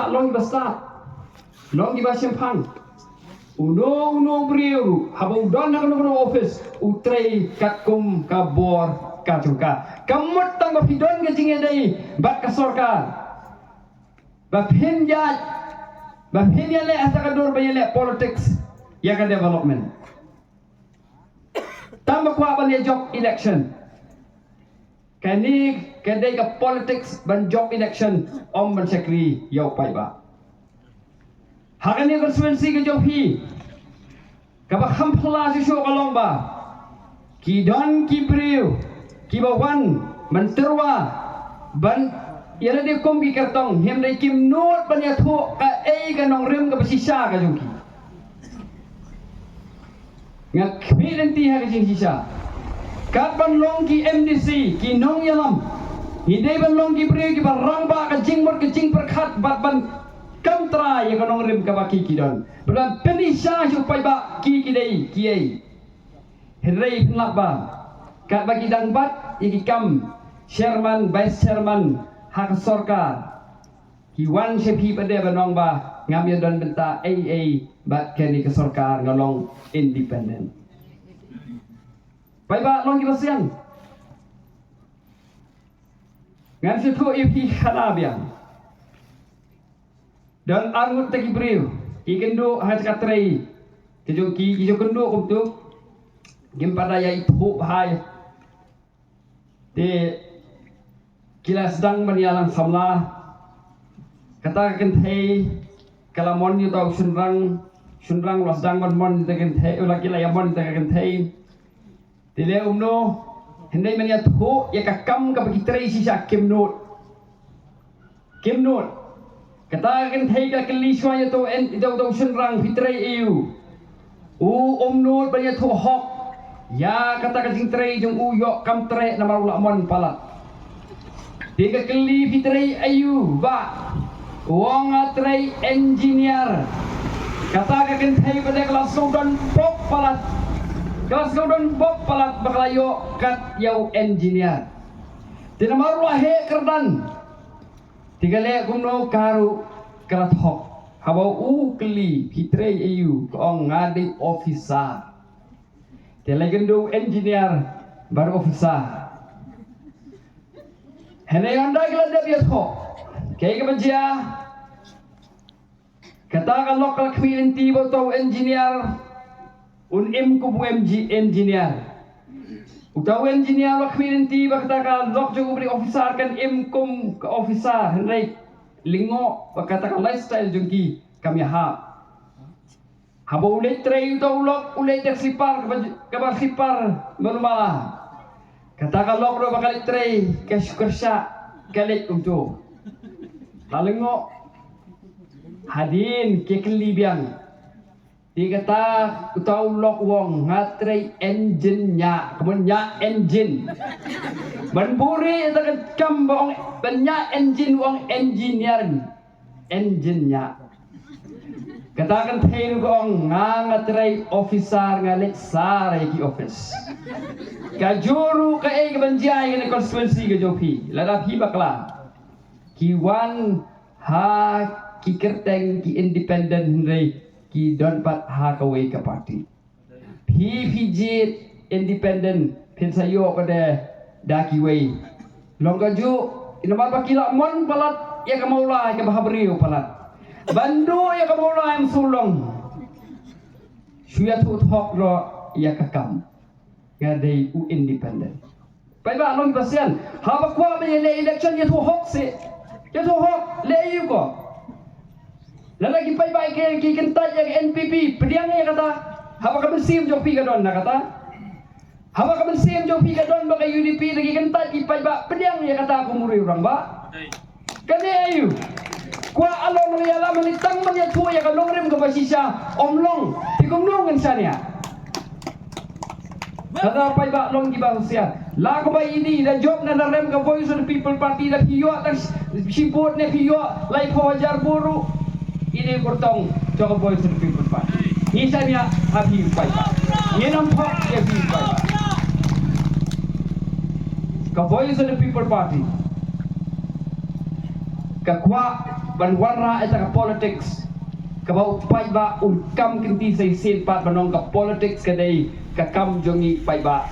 ba long basta long di ba sempang uno brio habang don na kono office utrei katkum kabor katuka kamut tang bapidon ke jinge dai bat ka sarkar baphin ya le asakador bayale politics ya ka development tambah kwa ban job election kani kedai ka politics ban job election om ban sekri yau pai ba hakani konstituensi ke jopi kaba khampla si syo kalong ba ki don ki brio ki ba wan menterwa ban yana de kom ki kartong hem dai kim not ban ya tho ka ka nong rem ka basisa ka jongki ngak khilenti ha ka jing sisa kat ban long ki MDC ki nong yalam hidai ban long ki brio ki ban rangba ka jing mor ka jing perkhat bat ban kamtra ya kanong rim ka baki kidon belan penisha supaya ba ki dei kiai henrei penlak ba kat bagi dang bat iki kam chairman vice chairman hak sarkar ki wan sepi pada banong ba ngambil don benta bat keni ke sarkar ngolong independen pai ba long ki basian ngan situ ipi khalabian dan angut tagi beriu ikendo has katrai kejoki ijo kendo kumtu gimpada ya itu hai de kila sedang menialang samla kata kenthei kalamon yu tau sunrang lo sedang mon te kenthei ulah kila ya mon te kenthei tile umno hendai menia tu ya kakam ka bagitrai sisa kimnot kata kan thei ka kali swaya to en do sunrang fitrai eu omnot banyak thu hok ya kata ka jing trai jong yo kam tre na marula mon palat tiga kali fitrai eu ba wong atrai engineer kata ka kan thei pada kelas don pop palat baklayo kat yau engineer tina marula he kerdan tiga le kumno karu kerat hok habau keli fitrei eu kong ngadi officer telegendo engineer baru officer hene anda kala dia bias hok kaya kebaja kata ka local community boto engineer kubu engineer utaw engineer wa community bakta ka lok jo bri officer kan kum ka officer henry lingo bakta ka lifestyle jongki kami habo ulay tray utaw lok ulay tek sipar ka ba sipar normal kata ka lok ro bakal tray ka syukursya kalik untuk lalingo hadin kekli biang dikata utaw lok wong ngatray engine nya kemudian nya engine banburi ita kambong banya engine wong engineer engine nya katakan thei gong ngatray officer ngalik sare ki office kajuru ka banjai ni konstituensi ke jopi lada hi bakla ki wan ha ki kerteng ki independent hendai ki don pat ha kawai ka party PPG independent pensayo pada daki wei longkaju inamal bakila mon palat ya kamaula ka bahabrio palat bandu ya kamaula yang sulong suya tu thok ro ya kakam ngadai independent pai ba long pasian ha ba kwa me election ya tu hok se ya tu hok le yu ko lalagi pai bai ke ki kentai yang NPP pediang ya kata haba ka bensim jok pi ka don na kata haba ka bensim jok pi ka don ba ka UDP lagi kentai ki pai ba pediang ya kata aku muri orang ba kani ayu kwa along ya la manitang man ya tu ya ka longrem ka basisa omlong ti kumnong kan sania kata pai ba long ki ba husia la ko ba ini da job na rem ka voice of the people party da piyo tak sipot ne piyo lai phajar buru ini kurtong joko voice of the people party ni saya habis pai ni nampak ya habis pai ka voice of the people party ka kwa banwara ita ka politics kabau paiba ulkam kinti sa isin pat banong ka politics kadai kakam jongi paiba